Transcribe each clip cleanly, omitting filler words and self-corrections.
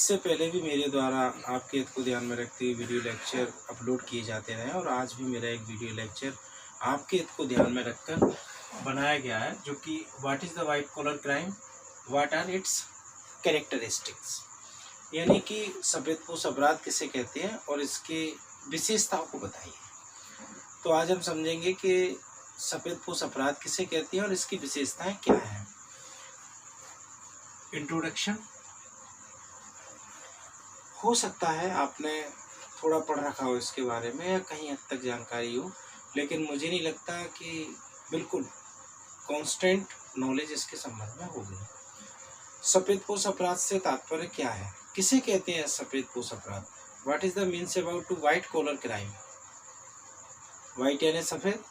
इससे पहले भी मेरे द्वारा आपके हित को ध्यान में रखते हुए वीडियो लेक्चर अपलोड किए जाते रहे और आज भी मेरा एक वीडियो लेक्चर आपके हित को ध्यान में रखकर बनाया गया है, जो कि what is the white collar crime, what are its characteristics, यानी कि सफेदपोश अपराध किसे कहते हैं और इसके विशेषताओं को बताइए। तो आज हम समझेंगे कि सफेदपोश अपराध किसे कहते हैं और इसकी विशेषताएं क्या हैं। इंट्रोडक्शन। हो सकता है आपने थोड़ा पढ़ रखा हो इसके बारे में या कहीं हद तक जानकारी हो, लेकिन मुझे नहीं लगता कि बिल्कुल कांस्टेंट नॉलेज इसके संबंध में होगी। सफेदपोश अपराध से तात्पर्य क्या है, किसे कहते हैं सफेदपोश अपराध? What is the means about to white collar crime. White यानी सफेद,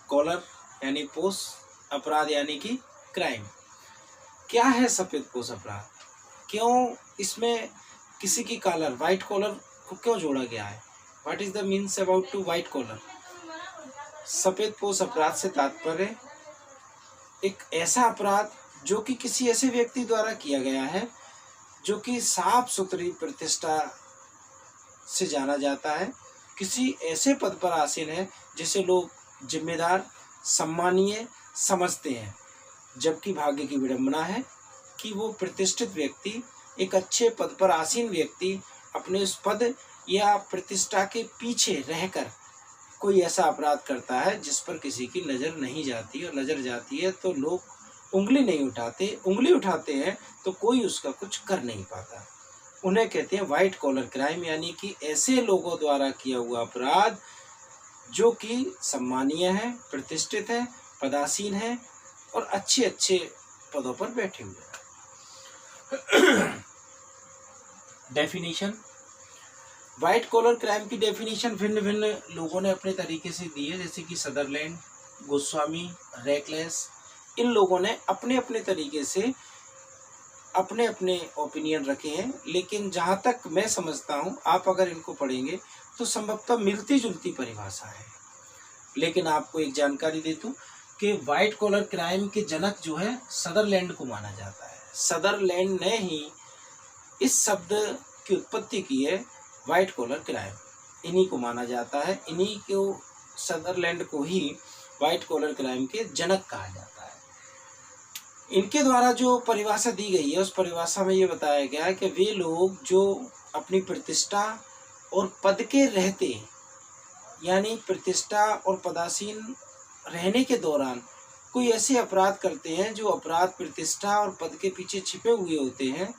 कॉलर यानी पोश, अपराध यानी कि क्राइम। क्या है सफेदपोश अपराध? क्यों इसमें किसी की कॉलर, वाइट कॉलर को क्यों जोड़ा गया है? What is the means about to white collar. सफेदपोश अपराध से तात्पर्य एक ऐसा अपराध जो कि किसी ऐसे व्यक्ति द्वारा किया गया है जो कि साफ सुथरी प्रतिष्ठा से जाना जाता है, किसी ऐसे पद पर आसीन है जिसे लोग जिम्मेदार, सम्मानीय समझते हैं, जबकि भाग्य की विडंबना है कि वो प्रतिष्ठित व्यक्ति, एक अच्छे पद पर आसीन व्यक्ति अपने उस पद या प्रतिष्ठा के पीछे रहकर कोई ऐसा अपराध करता है जिस पर किसी की नज़र नहीं जाती, और नज़र जाती है तो लोग उंगली नहीं उठाते, उंगली उठाते हैं तो कोई उसका कुछ कर नहीं पाता। उन्हें कहते हैं वाइट कॉलर क्राइम, यानी कि ऐसे लोगों द्वारा किया हुआ अपराध जो कि सम्मानीय है, प्रतिष्ठित है, पदासीन है और अच्छे अच्छे पदों पर बैठे हुए हैं। डेफिनेशन। वाइट कॉलर क्राइम की डेफिनेशन भिन्न भिन्न लोगों ने अपने तरीके से दी है, जैसे कि सदरलैंड, गोस्वामी, रेकलेस। इन लोगों ने अपने अपने तरीके से अपने अपने ओपिनियन रखे हैं, लेकिन जहाँ तक मैं समझता हूँ, आप अगर इनको पढ़ेंगे तो संभवतः मिलती जुलती परिभाषा है। लेकिन आपको एक जानकारी दे दूँ कि वाइट कॉलर क्राइम के जनक जो है सदरलैंड को माना जाता है। सदरलैंड ने ही इस शब्द की उत्पत्ति की है, वाइट कॉलर क्राइम। इन्हीं को माना जाता है, इन्हीं को, सदरलैंड को ही वाइट कॉलर क्राइम के जनक कहा जाता है। इनके द्वारा जो परिभाषा दी गई है, उस परिभाषा में ये बताया गया है कि वे लोग जो अपनी प्रतिष्ठा और पद के रहते, यानी प्रतिष्ठा और पदासीन रहने के दौरान कोई ऐसे अपराध करते हैं जो अपराध प्रतिष्ठा और पद के पीछे छिपे हुए होते हैं,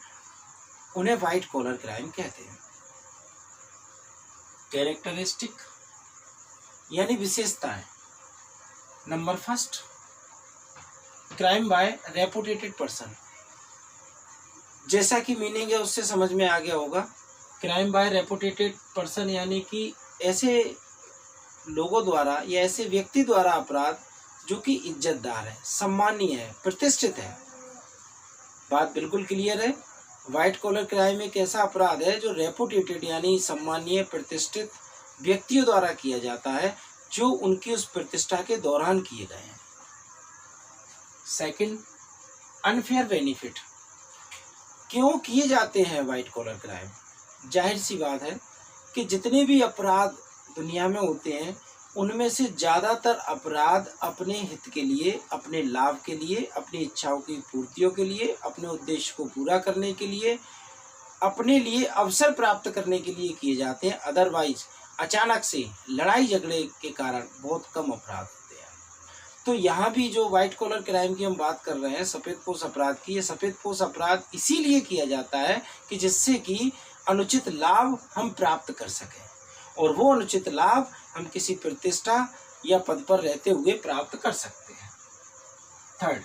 उन्हें वाइट कॉलर क्राइम कहते हैं। कैरेक्टरिस्टिक यानी विशेषताएं। Number first, crime by reputed person. जैसा कि मीनिंग है उससे समझ में आ गया होगा। क्राइम बाय रेपुटेटेड पर्सन यानी कि ऐसे लोगों द्वारा या ऐसे व्यक्ति द्वारा अपराध जो कि इज्जतदार है, सम्मानीय है, प्रतिष्ठित है। बात बिल्कुल क्लियर है। वाइट कॉलर क्राइम एक ऐसा अपराध है जो रेपुटेटेड यानी सम्मानीय, प्रतिष्ठित व्यक्तियों द्वारा किया जाता है, जो उनकी उस प्रतिष्ठा के दौरान किए गए हैं। Second, unfair benefit. क्यों किए जाते हैं वाइट कॉलर क्राइम? जाहिर सी बात है कि जितने भी अपराध दुनिया में होते हैं, उनमें से ज़्यादातर अपराध अपने हित के लिए, अपने लाभ के लिए, अपनी इच्छाओं की पूर्तियों के लिए, अपने उद्देश्य को पूरा करने के लिए, अपने लिए अवसर प्राप्त करने के लिए किए जाते हैं। अदरवाइज अचानक से लड़ाई झगड़े के कारण बहुत कम अपराध होते हैं। तो यहाँ भी जो वाइट कॉलर क्राइम की हम बात कर रहे हैं, सफेदपोश अपराध की, ये सफेदपोश अपराध इसीलिए किया जाता है कि जिससे कि अनुचित लाभ हम प्राप्त कर सकें, और वो अनुचित लाभ हम किसी प्रतिष्ठा या पद पर रहते हुए प्राप्त कर सकते हैं। Third,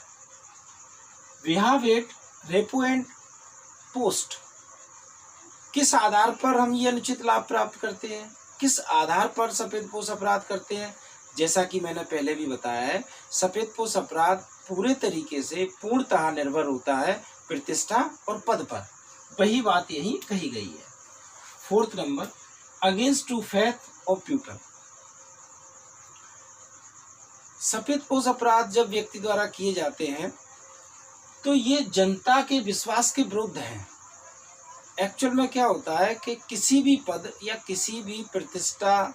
we have it repo and post. किस आधार पर हम ये अनुचित लाभ प्राप्त करते हैं, किस आधार पर सफेदपोश अपराध करते हैं? जैसा कि मैंने पहले भी बताया है, सफेदपोश अपराध पूरे तरीके से पूर्णतः निर्भर होता है प्रतिष्ठा और पद पर। वही बात यही कही गई है। Fourth number, against to faith of people. सफेदपोश अपराध जब व्यक्ति द्वारा किए जाते हैं तो ये जनता के विश्वास के विरुद्ध है। एक्चुअल में क्या होता है कि किसी भी पद या किसी भी प्रतिष्ठा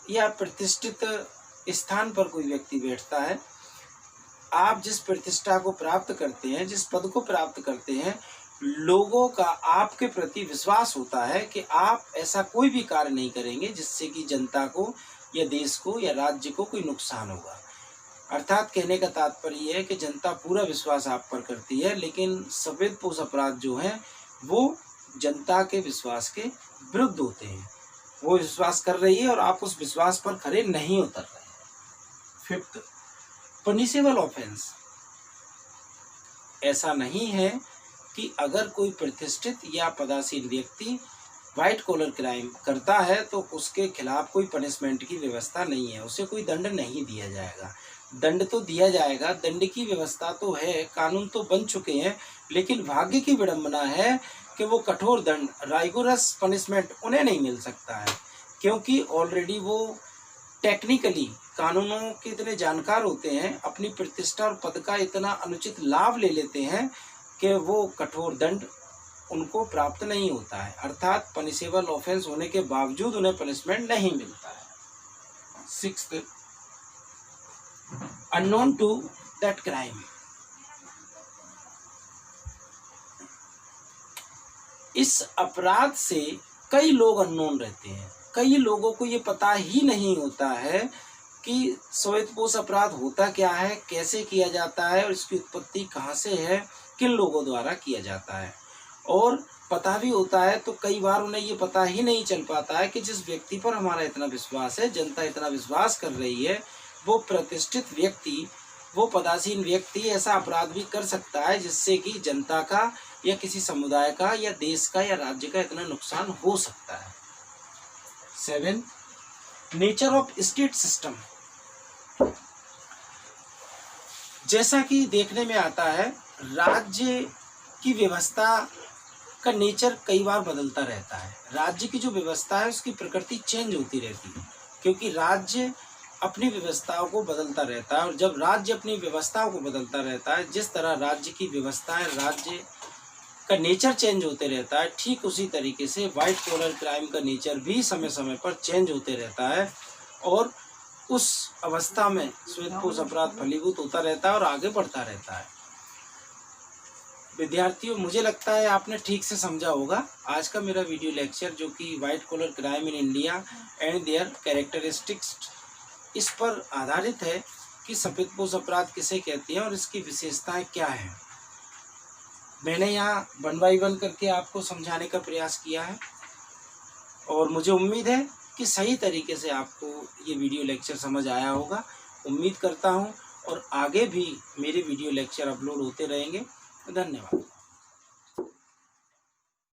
या प्रतिष्ठित स्थान पर कोई व्यक्ति बैठता है, आप जिस प्रतिष्ठा को प्राप्त करते हैं, जिस पद को प्राप्त करते हैं, लोगों का आपके प्रति विश्वास होता है कि आप ऐसा कोई भी कार्य नहीं करेंगे जिससे कि जनता को या देश को या राज्य को कोई नुकसान होगा। अर्थात कहने का तात्पर्य यह है कि जनता पूरा विश्वास आप पर करती है, लेकिन सफेदपोश अपराध जो हैं वो जनता के विश्वास के विरुद्ध होते हैं। वो विश्वास कर रही है और आप उस विश्वास पर खरे नहीं उतर रहे। Fifth, punishable offence. ऐसा नहीं है कि अगर कोई प्रतिष्ठित या पदासीन व्यक्ति व्हाइट कॉलर क्राइम करता है तो उसके खिलाफ कोई पनिशमेंट की व्यवस्था नहीं है, उसे कोई दंड नहीं दिया जाएगा। दंड तो दिया जाएगा, दंड की व्यवस्था तो है, कानून तो बन चुके हैं, लेकिन भाग्य की विडंबना है कि वो कठोर दंड, राइगोरस पनिशमेंट उन्हें नहीं मिल सकता है, क्योंकि ऑलरेडी वो टेक्निकली कानूनों के इतने जानकार होते हैं, अपनी प्रतिष्ठा और पद का इतना अनुचित लाभ ले लेते हैं कि वो कठोर दंड उनको प्राप्त नहीं होता है। अर्थात पनिशेबल ऑफेंस होने के बावजूद उन्हें पनिशमेंट नहीं मिलता है। Sixth, unknown to that crime. इस अपराध से कई लोग अननोन रहते हैं, कई लोगों को ये पता ही नहीं होता है कि सफेदपोश अपराध होता क्या है, कैसे किया जाता है और इसकी उत्पत्ति कहाँ से है, किन लोगों द्वारा किया जाता है। और पता भी होता है तो कई बार उन्हें ये पता ही नहीं चल पाता है कि जिस व्यक्ति पर हमारा इतना विश्वास है, जनता इतना विश्वास कर रही है, वो प्रतिष्ठित व्यक्ति, वो पदासीन व्यक्ति ऐसा अपराध भी कर सकता है जिससे कि जनता का या किसी समुदाय का या देश का या राज्य का इतना नुकसान हो सकता है। 7, नेचर ऑफ स्टेट सिस्टम। जैसा कि देखने में आता है, राज्य की व्यवस्था का नेचर कई बार बदलता रहता है। राज्य की जो व्यवस्था है उसकी प्रकृति चेंज होती रहती है, क्योंकि राज्य अपनी व्यवस्थाओं को बदलता रहता है। और जब राज्य अपनी व्यवस्थाओं को बदलता रहता है, जिस तरह राज्य की व्यवस्था है, राज्य का नेचर चेंज होते रहता है, ठीक उसी तरीके से व्हाइट कॉलर क्राइम का नेचर भी समय समय पर चेंज होते रहता है और उस अवस्था में सफेदपोश अपराध फलीभूत होता रहता है और आगे बढ़ता रहता है। विद्यार्थियों, मुझे लगता है आपने ठीक से समझा होगा आज का मेरा वीडियो लेक्चर, जो कि white collar crime in India and their characteristics, इस पर आधारित है कि सफेदपोश अपराध किसे कहते हैं और इसकी विशेषताएं क्या हैं। मैंने यहाँ 1 बाय 1 करके आपको समझाने का प्रयास किया है और मुझे उम्मीद है कि सही तरीके से आपको ये वीडियो लेक्चर समझ आया होगा। उम्मीद करता हूँ और आगे भी मेरे वीडियो लेक्चर अपलोड होते रहेंगे। धन्यवाद।